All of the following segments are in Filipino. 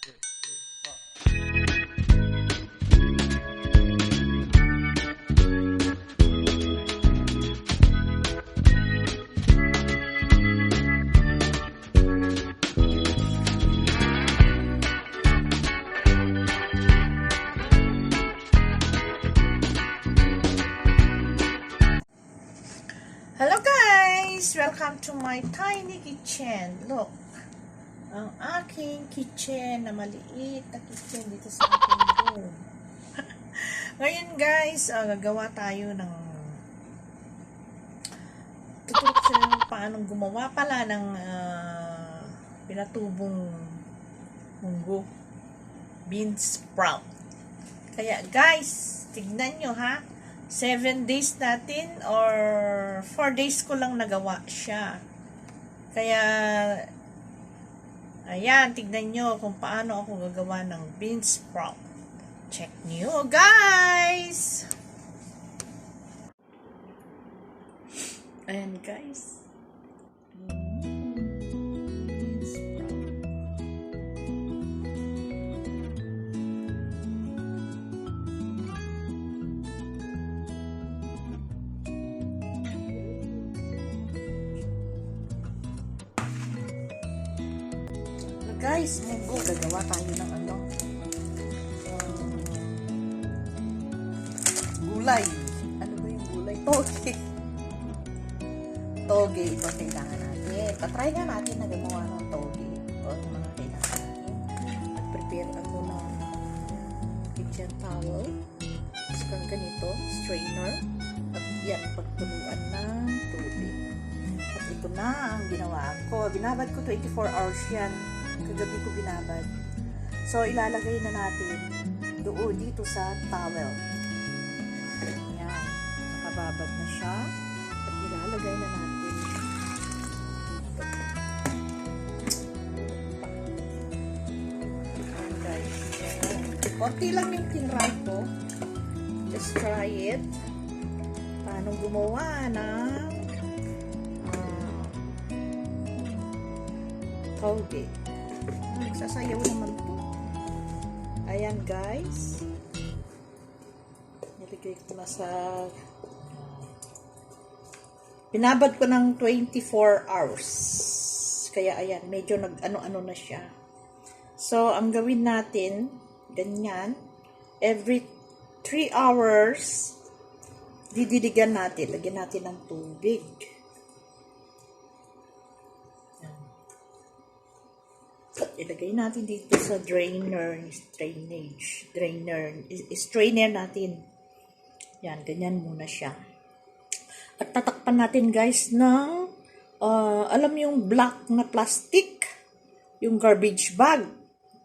Hello guys! Welcome to my tiny kitchen. Look, ang aking kitchen na maliit na kitchen dito sa aking room. Ngayon guys, gagawa tayo ng tutulog ko sila ng paanong gumawa pala ng pinatubong munggo bean sprout. Kaya guys, tignan nyo ha, 7 days natin or 4 days ko lang nagawa siya. Kaya, ayan, tignan nyo kung paano ako gagawa ng bean sprout. Check nyo, guys! Ayan, guys. Bean sprout. Guys, munggo, gagawa tayo ng gulay. Ano ba yung gulay? Toge. Toge, ito ang kailangan natin. Patry nga natin na gumawa ng toge. Ito ang mga kailangan natin. Nag-prepare ako ng kitchen towel. Saka ganito, strainer. At yan, pagtuluan ng tubig. At ito na ang ginawa ko. Binabad ko 24 hours yan. Kagabi ko binabad. So, ilalagay na natin doon dito sa towel. Ayan. Nakababad na siya. At ilalagay na natin dito. Ayan guys. Konti lang yung tinry ko. Just try it. Paano gumawa ng toge. Nagsasayaw naman to. Ayan guys. Nilagay ko na sa binabad ko ng 24 hours. Kaya ayan, medyo nag-ano-ano na siya. So, ang gawin natin, ganyan, every 3 hours, didiligan natin. Lagyan natin ng tubig. Ilagay natin dito sa strainer natin. Yan, ganyan muna siya. At tatakpan natin guys ng, alam yung black na plastic, yung garbage bag.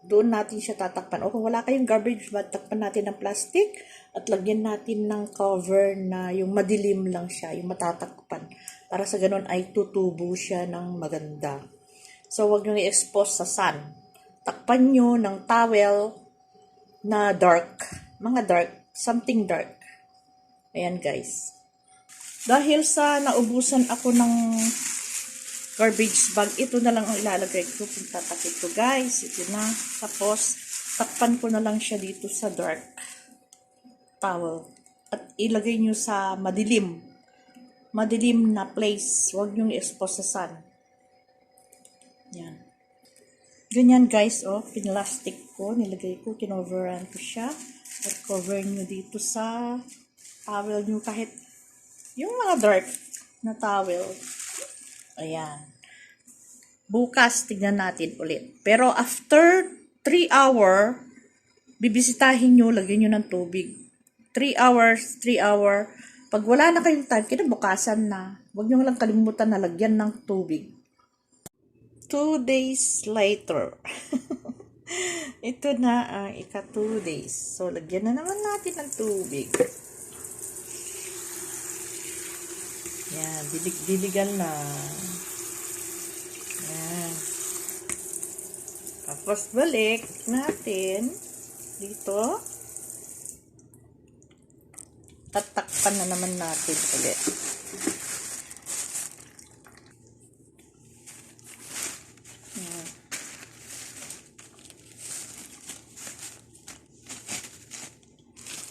Doon natin siya tatakpan. O kung wala kayong garbage bag, takpan natin ng plastic at lagyan natin ng cover na yung madilim lang siya, yung matatakpan. Para sa ganun ay tutubo siya ng maganda. So, huwag nyo i-expose sa sun. Takpan nyo ng towel na dark. Mga dark. Something dark. Ayan, guys. Dahil sa naubusan ako ng garbage bag, ito na lang ang ilalagay ko kung tatakit ko, guys. Ito na. Tapos, takpan ko na lang siya dito sa dark towel. At ilagay nyo sa madilim. Madilim na place. Huwag nyo i-expose sa sun. Yan. Ganyan guys, oh, pinlastic ko, nilagay ko, kinoveran ko siya. At cover nyo dito sa towel nyo kahit yung mga dark na towel. Ayan. Bukas, tignan natin ulit. Pero after 3 hour, bibisitahin nyo, lagyan nyo ng tubig. 3 hours. Pag wala na kayong time, kinabukasan na. Huwag nyo lang kalimutan na lagyan ng tubig. 2 days later. Ito na ang ika-2 days. So, lagyan na naman natin ng tubig. Yan, dilig-diligan na. Yan. Tapos, balik natin dito. Tatakpan na naman natin ulit.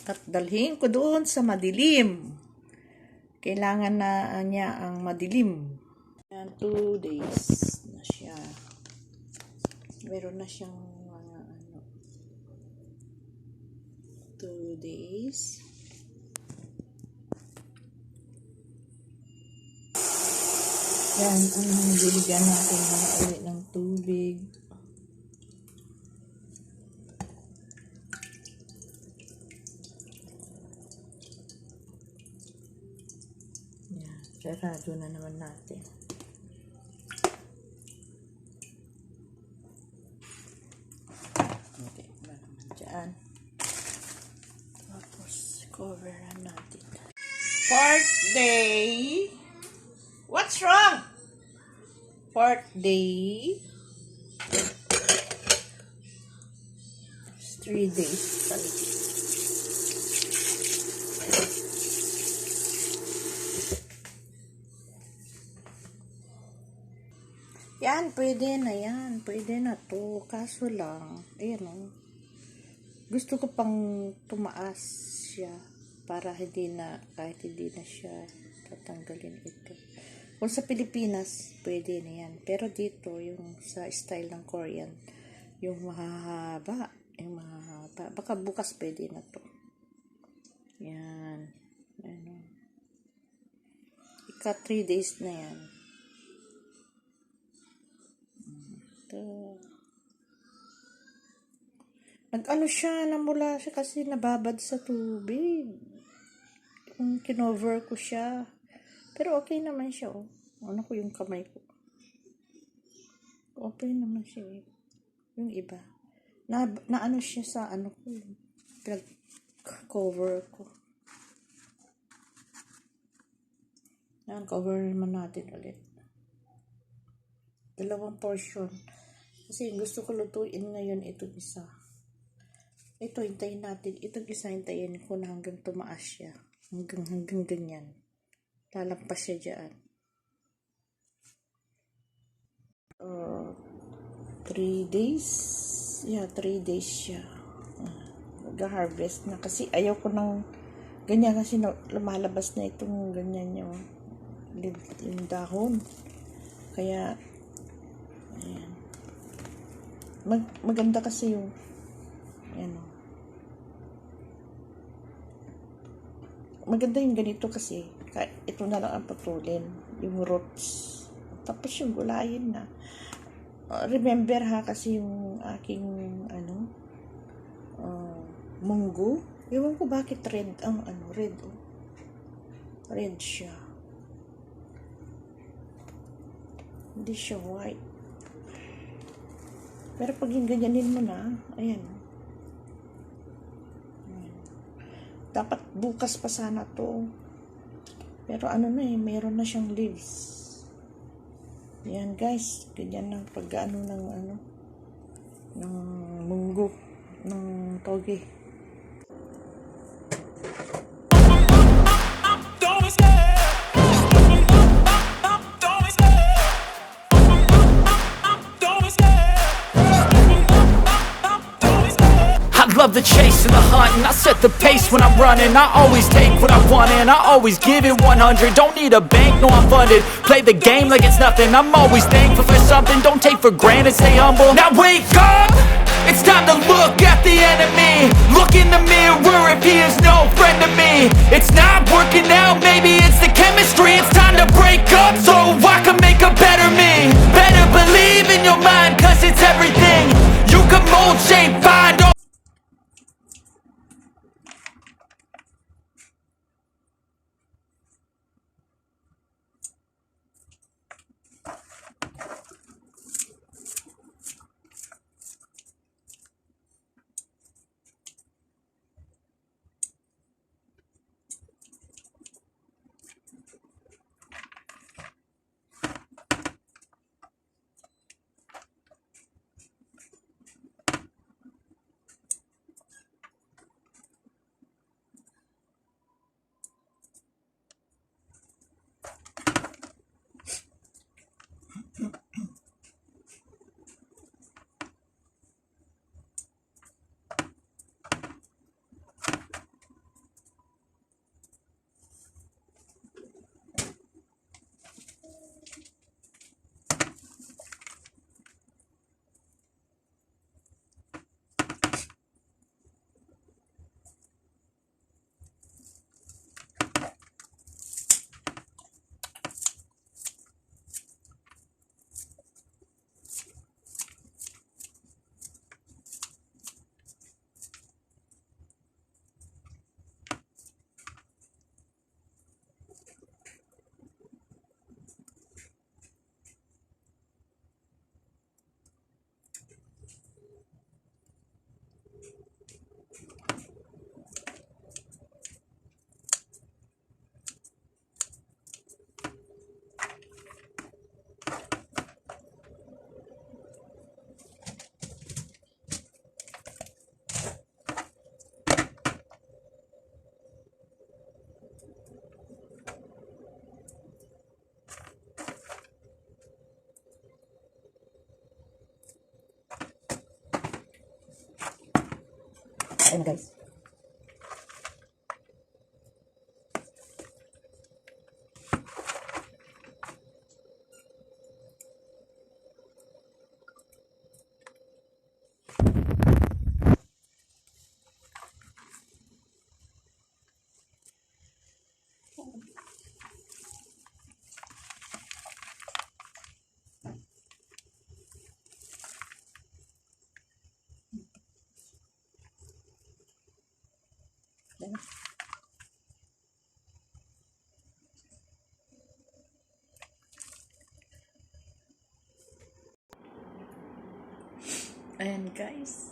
At dalhin ko doon sa madilim. Kailangan na niya ang madilim. Yan, 2 days na siya. Meron na siyang mga 2 days. Yan, biligan natin mga ulit ng tubig. Yan, sarado na naman natin. Okay, ba naman dyan. Tapos, coveran natin. 4th day. What's wrong? 4th day. 3 days. Sorry. Yan, pwede na yan. Pwede na to. Kaso lang, ayan o. Gusto ko pang tumaas siya para hindi na, kahit hindi na siya tatanggalin ito. Kung sa Pilipinas, pwede na yan. Pero dito, yung sa style ng Korean, yung mahahaba. Baka bukas pwede na to. Yan. Ano. Ika 3 days na yan. Ito. Nag-ano siya, namula siya kasi nababad sa tubig. Yung kinover ko siya. Pero okay naman siya, oh. Ano ko yung kamay ko. Okay naman siya, eh. Yung iba. Na ano siya sa ano ko, cover ko. Yan, cover naman natin ulit. 2 portion. Kasi gusto ko lutuin ngayon itong isa. Ito, hintayin natin. Itong isa, hintayin ko na hanggang tumaas siya. Hanggang ganyan. Lalampas siya dyan. 3 days. Yeah, 3 days siya. Mag-harvest na. Kasi ayaw ko ng ganyan kasi lumalabas na itong ganyan niya. Yung dahon. Kaya, ayan. Maganda kasi yung, ayan. Maganda yung ganito kasi. Ito na lang ang patulin. Yung roots. Tapos yung gulayin na. Remember ha, kasi yung aking, munggo. Ewan ko bakit red ang, red, oh. Red siya. Hindi siya white. Pero pag yung ganyanin mo na, ayan. Dapat bukas pa sana to. Pero mayroon na siyang leaves. Yan guys, ganyan ng pag-ano ng munggo, ng toge. Love the chase and the hunt, and I set the pace when I'm running. I always take what I want and I always give it 100. Don't need a bank, no I'm funded. Play the game like it's nothing. I'm always thankful for something. Don't take for granted, stay humble. Now wake up, it's time to look at the enemy. Look in the mirror if he is no friend to me. It's not working out, maybe it's the chemistry. It's time to break up so I can make a better me. Better believe in your mind, cause it's everything. You can mold, shape, find all. Ayan na guys. Ayan guys.